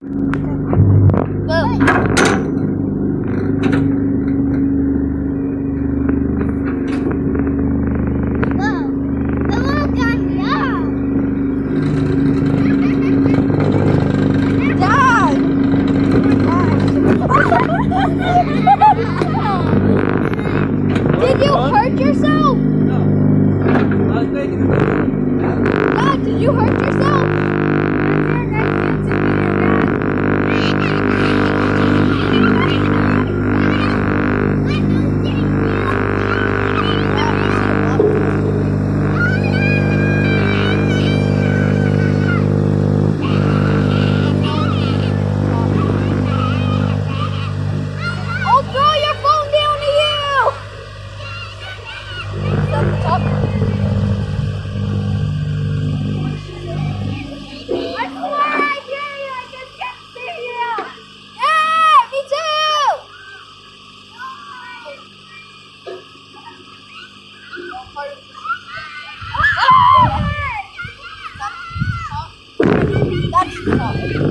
Did you hurt yourself? No. I was making it. Dad, did you hurt yourself? I'll throw your phone down to you! I swear I hear you, I just can't see you! Yeah, me too! That's tough.